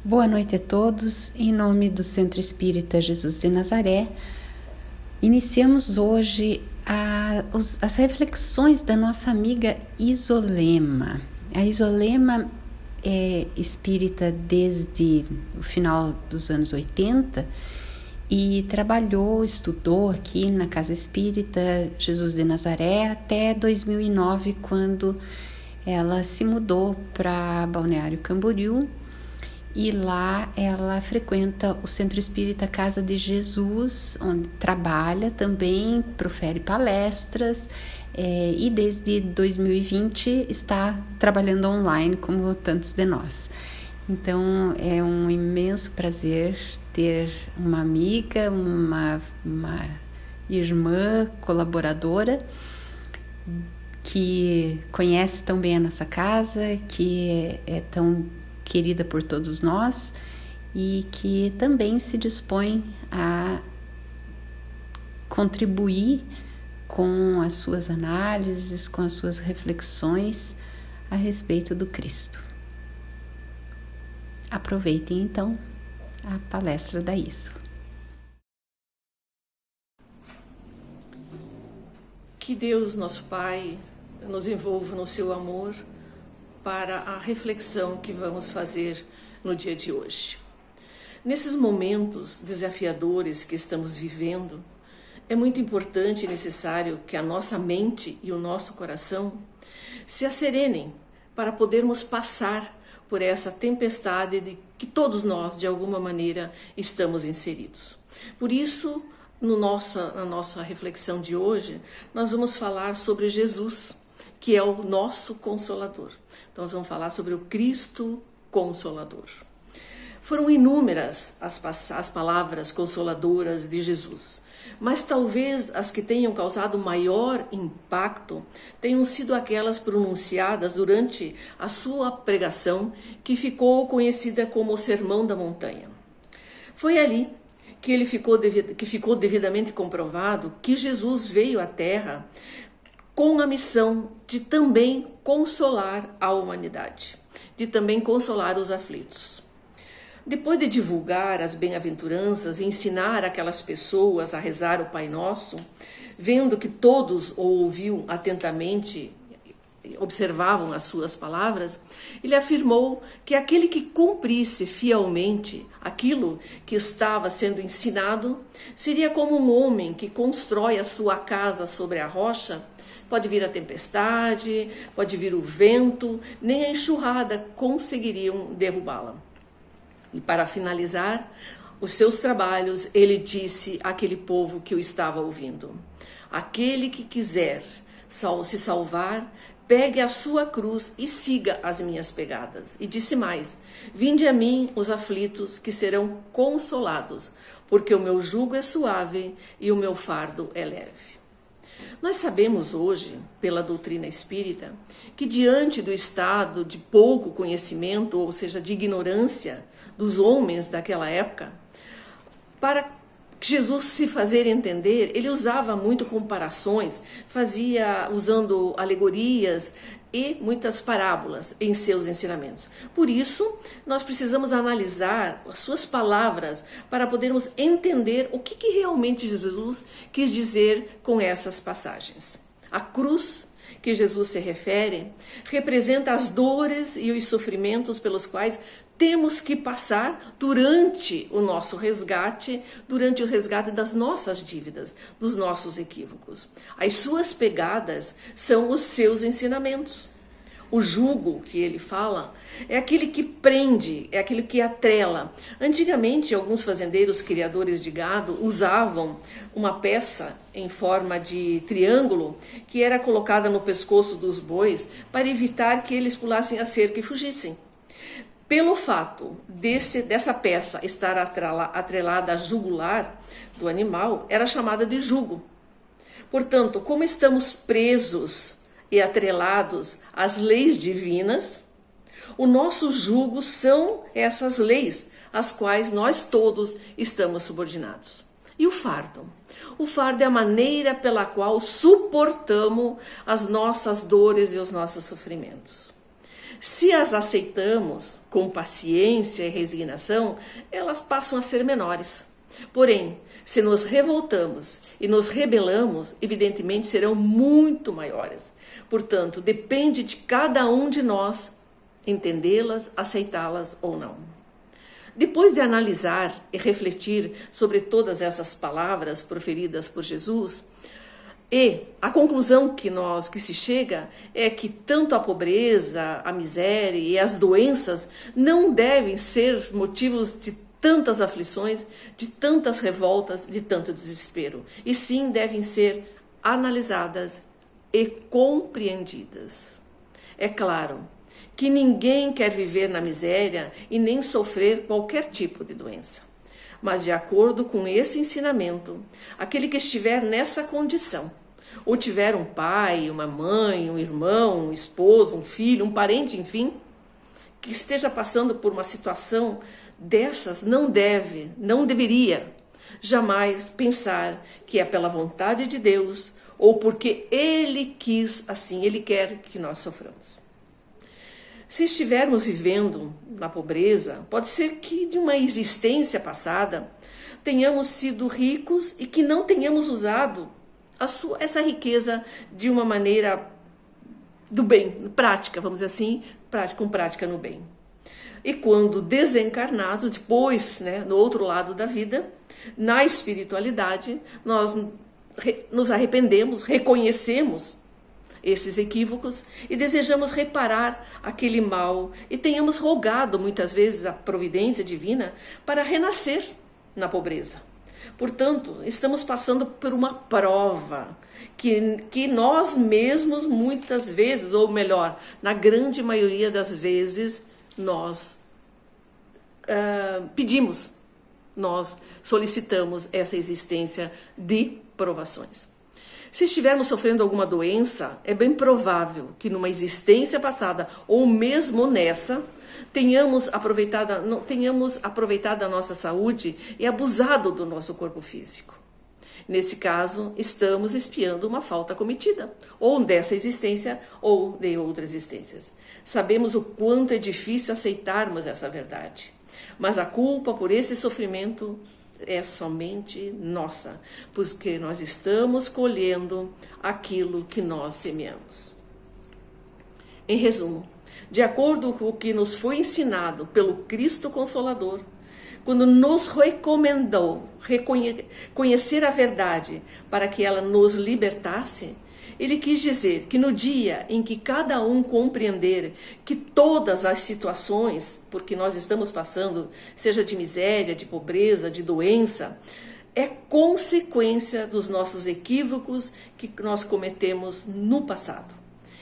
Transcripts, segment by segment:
Boa noite a todos. Em nome do Centro Espírita Jesus de Nazaré, iniciamos hoje as reflexões da nossa amiga Isolema. A Isolema é espírita desde o final dos anos 80 e estudou aqui na Casa Espírita Jesus de Nazaré até 2009, quando ela se mudou para Balneário Camboriú. E lá ela frequenta o Centro Espírita Casa de Jesus, onde trabalha também, profere palestras e desde 2020 está trabalhando online, como tantos de nós. Então é um imenso prazer ter uma amiga, uma irmã colaboradora que conhece tão bem a nossa casa, que é tão querida por todos nós e que também se dispõe a contribuir com as suas análises, com as suas reflexões a respeito do Cristo. Aproveitem então a palestra da Iso. Que Deus, nosso Pai, nos envolva no seu amor para a reflexão que vamos fazer no dia de hoje. Nesses momentos desafiadores que estamos vivendo, é muito importante e necessário que a nossa mente e o nosso coração se asserenem para podermos passar por essa tempestade de que todos nós, de alguma maneira, estamos inseridos. Por isso, na nossa reflexão de hoje, nós vamos falar sobre Jesus, que é o nosso Consolador. Então, nós vamos falar sobre o Cristo Consolador. Foram inúmeras as palavras consoladoras de Jesus, mas talvez as que tenham causado maior impacto tenham sido aquelas pronunciadas durante a sua pregação, que ficou conhecida como o Sermão da Montanha. Foi ali que ficou devidamente comprovado que Jesus veio à Terra com a missão de também consolar a humanidade, de também consolar os aflitos. Depois de divulgar as bem-aventuranças e ensinar aquelas pessoas a rezar o Pai Nosso, vendo que todos o ouviam atentamente, observavam as suas palavras, ele afirmou que aquele que cumprisse fielmente aquilo que estava sendo ensinado seria como um homem que constrói a sua casa sobre a rocha. Pode vir a tempestade, pode vir o vento, nem a enxurrada conseguiriam derrubá-la. E para finalizar os seus trabalhos, ele disse àquele povo que o estava ouvindo: aquele que quiser se salvar, pegue a sua cruz e siga as minhas pegadas. E disse mais: vinde a mim os aflitos, que serão consolados, porque o meu jugo é suave e o meu fardo é leve. Nós sabemos hoje, pela doutrina espírita, que diante do estado de pouco conhecimento, ou seja, de ignorância dos homens daquela época, para Jesus se fazer entender, ele usava muito comparações, usando alegorias e muitas parábolas em seus ensinamentos. Por isso, nós precisamos analisar as suas palavras para podermos entender o que realmente Jesus quis dizer com essas passagens. A cruz que Jesus se refere representa as dores e os sofrimentos pelos quais temos que passar durante o nosso resgate, durante o resgate das nossas dívidas, dos nossos equívocos. As suas pegadas são os seus ensinamentos. O jugo que ele fala é aquele que prende, é aquele que atrela. Antigamente, alguns fazendeiros criadores de gado usavam uma peça em forma de triângulo que era colocada no pescoço dos bois para evitar que eles pulassem a cerca e fugissem. Pelo fato dessa peça estar atrelada à jugular do animal, era chamada de jugo. Portanto, como estamos presos e atrelados às leis divinas, o nosso jugo são essas leis, às quais nós todos estamos subordinados. E o fardo? O fardo é a maneira pela qual suportamos as nossas dores e os nossos sofrimentos. Se as aceitamos com paciência e resignação, elas passam a ser menores. Porém, se nos revoltamos e nos rebelamos, evidentemente serão muito maiores. Portanto, depende de cada um de nós entendê-las, aceitá-las ou não. Depois de analisar e refletir sobre todas essas palavras proferidas por Jesus, e a conclusão que se chega é que tanto a pobreza, a miséria e as doenças não devem ser motivos de tantas aflições, de tantas revoltas, de tanto desespero, e sim devem ser analisadas e compreendidas. É claro que ninguém quer viver na miséria e nem sofrer qualquer tipo de doença. Mas de acordo com esse ensinamento, aquele que estiver nessa condição, ou tiver um pai, uma mãe, um irmão, um esposo, um filho, um parente, enfim, que esteja passando por uma situação dessas, não deveria jamais pensar que é pela vontade de Deus ou porque Ele quis assim, Ele quer que nós soframos. Se estivermos vivendo na pobreza, pode ser que de uma existência passada tenhamos sido ricos e que não tenhamos usado essa riqueza de uma maneira do bem, prática, vamos dizer assim, com prática no bem. E quando desencarnados, depois, no outro lado da vida, na espiritualidade, nós nos arrependemos, reconhecemos esses equívocos e desejamos reparar aquele mal e tenhamos rogado muitas vezes a providência divina para renascer na pobreza. Portanto, estamos passando por uma prova que nós mesmos muitas vezes, ou melhor, na grande maioria das vezes, nós pedimos, nós solicitamos essa existência de provações. Se estivermos sofrendo alguma doença, é bem provável que numa existência passada, ou mesmo nessa, tenhamos aproveitado a nossa saúde e abusado do nosso corpo físico. Nesse caso, estamos expiando uma falta cometida, ou dessa existência, ou de outras existências. Sabemos o quanto é difícil aceitarmos essa verdade, mas a culpa por esse sofrimento é somente nossa, porque nós estamos colhendo aquilo que nós semeamos. Em resumo, de acordo com o que nos foi ensinado pelo Cristo Consolador, quando nos recomendou conhecer a verdade para que ela nos libertasse, ele quis dizer que no dia em que cada um compreender que todas as situações por que nós estamos passando, seja de miséria, de pobreza, de doença, é consequência dos nossos equívocos que nós cometemos no passado.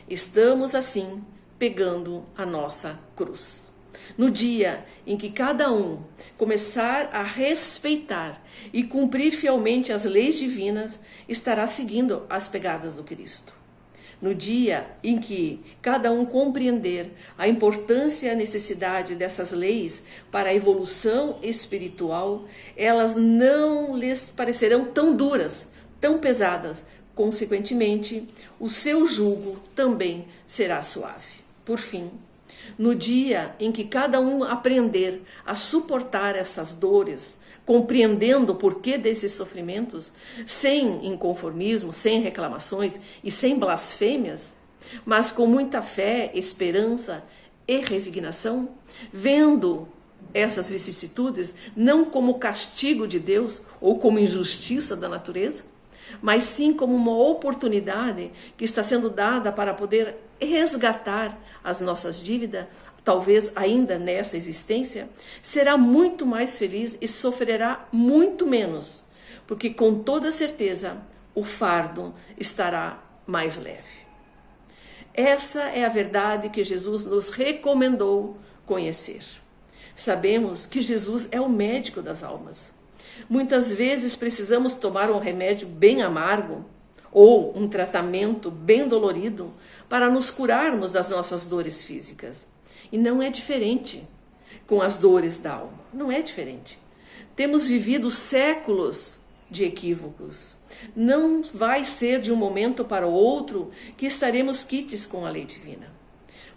Estamos, assim, pegando a nossa cruz. No dia em que cada um começar a respeitar e cumprir fielmente as leis divinas, estará seguindo as pegadas do Cristo. No dia em que cada um compreender a importância e a necessidade dessas leis para a evolução espiritual, elas não lhes parecerão tão duras, tão pesadas. Consequentemente, o seu jugo também será suave. Por fim, no dia em que cada um aprender a suportar essas dores, compreendendo o porquê desses sofrimentos, sem inconformismo, sem reclamações e sem blasfêmias, mas com muita fé, esperança e resignação, vendo essas vicissitudes não como castigo de Deus ou como injustiça da natureza, mas sim como uma oportunidade que está sendo dada para poder resgatar as nossas dívidas, talvez ainda nessa existência, será muito mais feliz e sofrerá muito menos, porque com toda certeza o fardo estará mais leve. Essa é a verdade que Jesus nos recomendou conhecer. Sabemos que Jesus é o médico das almas. Muitas vezes precisamos tomar um remédio bem amargo ou um tratamento bem dolorido para nos curarmos das nossas dores físicas. E não é diferente com as dores da alma. Não é diferente. Temos vivido séculos de equívocos. Não vai ser de um momento para o outro que estaremos quites com a lei divina.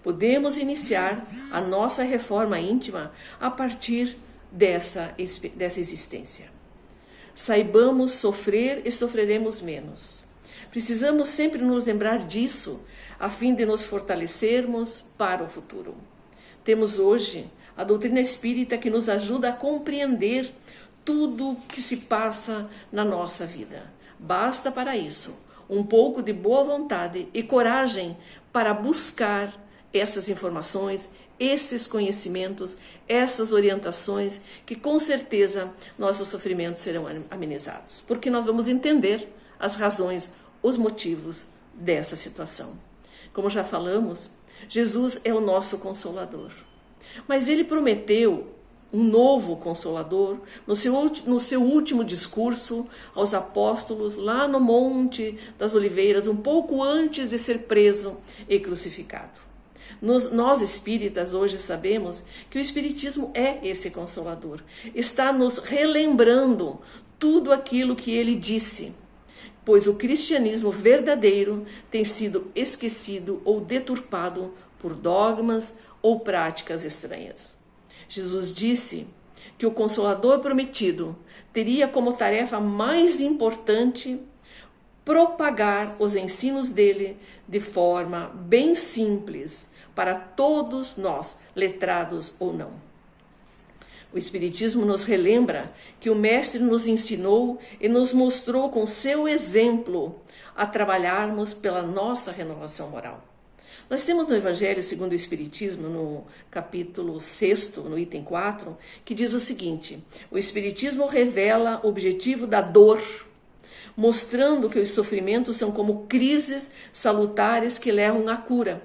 Podemos iniciar a nossa reforma íntima a partir dessa existência. Saibamos sofrer e sofreremos menos. Precisamos sempre nos lembrar disso, a fim de nos fortalecermos para o futuro. Temos hoje a doutrina espírita que nos ajuda a compreender tudo que se passa na nossa vida. Basta para isso um pouco de boa vontade e coragem para buscar essas informações, esses conhecimentos, essas orientações, que com certeza nossos sofrimentos serão amenizados, porque nós vamos entender as razões, os motivos dessa situação. Como já falamos, Jesus é o nosso Consolador, mas Ele prometeu um novo Consolador no seu último discurso aos apóstolos, lá no Monte das Oliveiras, um pouco antes de ser preso e crucificado. Nós espíritas hoje sabemos que o Espiritismo é esse Consolador, está nos relembrando tudo aquilo que ele disse, pois o cristianismo verdadeiro tem sido esquecido ou deturpado por dogmas ou práticas estranhas. Jesus disse que o Consolador prometido teria como tarefa mais importante propagar os ensinos dele de forma bem simples para todos nós, letrados ou não. O Espiritismo nos relembra que o Mestre nos ensinou e nos mostrou com seu exemplo a trabalharmos pela nossa renovação moral. Nós temos no Evangelho segundo o Espiritismo, no capítulo 6, no item 4, que diz o seguinte: o Espiritismo revela o objetivo da dor, mostrando que os sofrimentos são como crises salutares que levam à cura.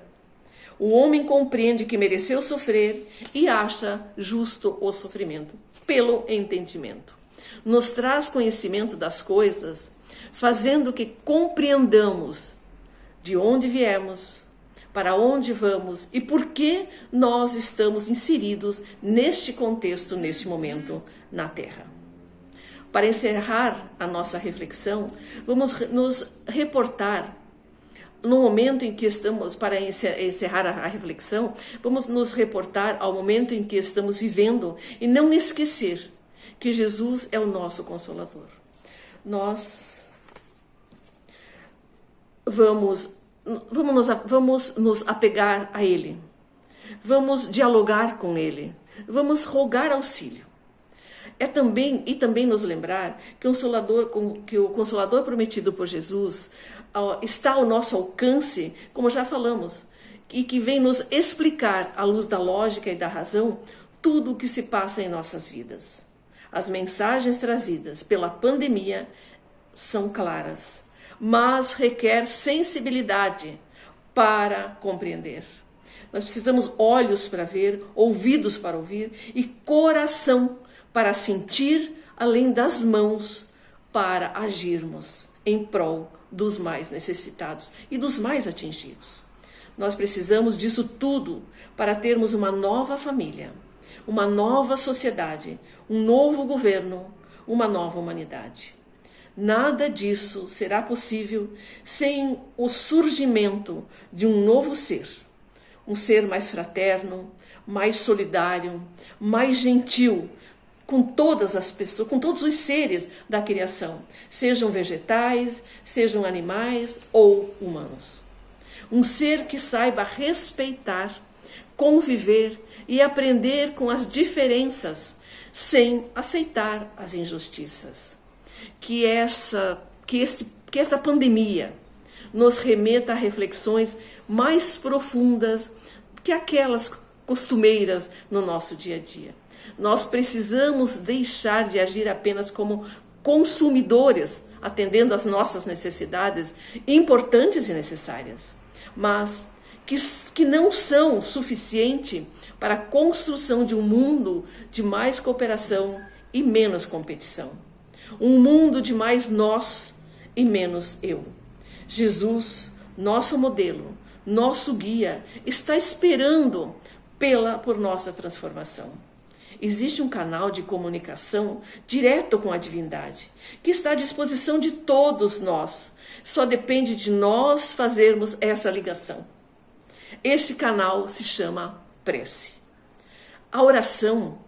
O homem compreende que mereceu sofrer e acha justo o sofrimento, pelo entendimento. Nos traz conhecimento das coisas, fazendo que compreendamos de onde viemos, para onde vamos e por que nós estamos inseridos neste contexto, neste momento na Terra. Para encerrar a nossa reflexão, vamos nos reportar no momento em que estamos, para encerrar a reflexão, vamos nos reportar ao momento em que estamos vivendo e não esquecer que Jesus é o nosso Consolador. Nós vamos nos apegar a Ele, vamos dialogar com Ele, vamos rogar auxílio. Também nos lembrar que o Consolador prometido por Jesus está ao nosso alcance, como já falamos, e que vem nos explicar, à luz da lógica e da razão, tudo o que se passa em nossas vidas. As mensagens trazidas pela pandemia são claras, mas requer sensibilidade para compreender. Nós precisamos olhos para ver, ouvidos para ouvir e coração para sentir, além das mãos para agirmos em prol dos mais necessitados e dos mais atingidos. Nós precisamos disso tudo para termos uma nova família, uma nova sociedade, um novo governo, uma nova humanidade. Nada disso será possível sem o surgimento de um novo ser, um ser mais fraterno, mais solidário, mais gentil, com todas as pessoas, com todos os seres da criação, sejam vegetais, sejam animais ou humanos. Um ser que saiba respeitar, conviver e aprender com as diferenças, sem aceitar as injustiças. Que essa pandemia nos remeta a reflexões mais profundas que aquelas costumeiras no nosso dia a dia. Nós precisamos deixar de agir apenas como consumidores, atendendo às nossas necessidades importantes e necessárias, mas que não são suficientes para a construção de um mundo de mais cooperação e menos competição. Um mundo de mais nós e menos eu. Jesus, nosso modelo, nosso guia, está esperando por nossa transformação. Existe um canal de comunicação direto com a divindade, que está à disposição de todos nós. Só depende de nós fazermos essa ligação. Esse canal se chama prece. A oração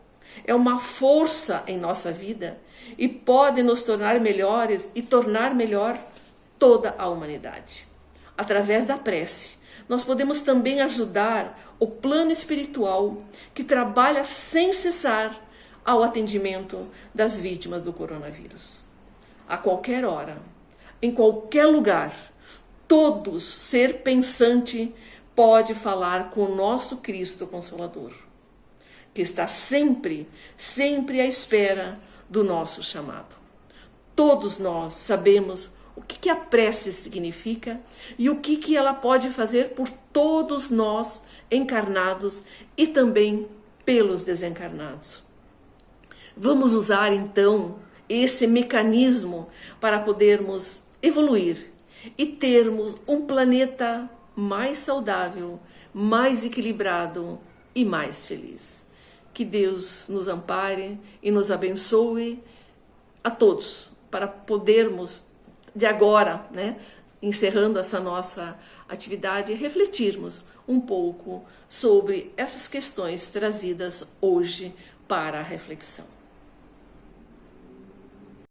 é uma força em nossa vida e pode nos tornar melhores e tornar melhor toda a humanidade. Através da prece, nós podemos também ajudar o plano espiritual que trabalha sem cessar ao atendimento das vítimas do coronavírus. A qualquer hora, em qualquer lugar, todos, ser pensante, pode falar com o nosso Cristo Consolador, que está sempre, sempre à espera do nosso chamado. Todos nós sabemos o que a prece significa e o que ela pode fazer por todos nós encarnados e também pelos desencarnados. Vamos usar então esse mecanismo para podermos evoluir e termos um planeta mais saudável, mais equilibrado e mais feliz. Que Deus nos ampare e nos abençoe a todos para podermos, de agora, encerrando essa nossa atividade, refletirmos um pouco sobre essas questões trazidas hoje para a reflexão.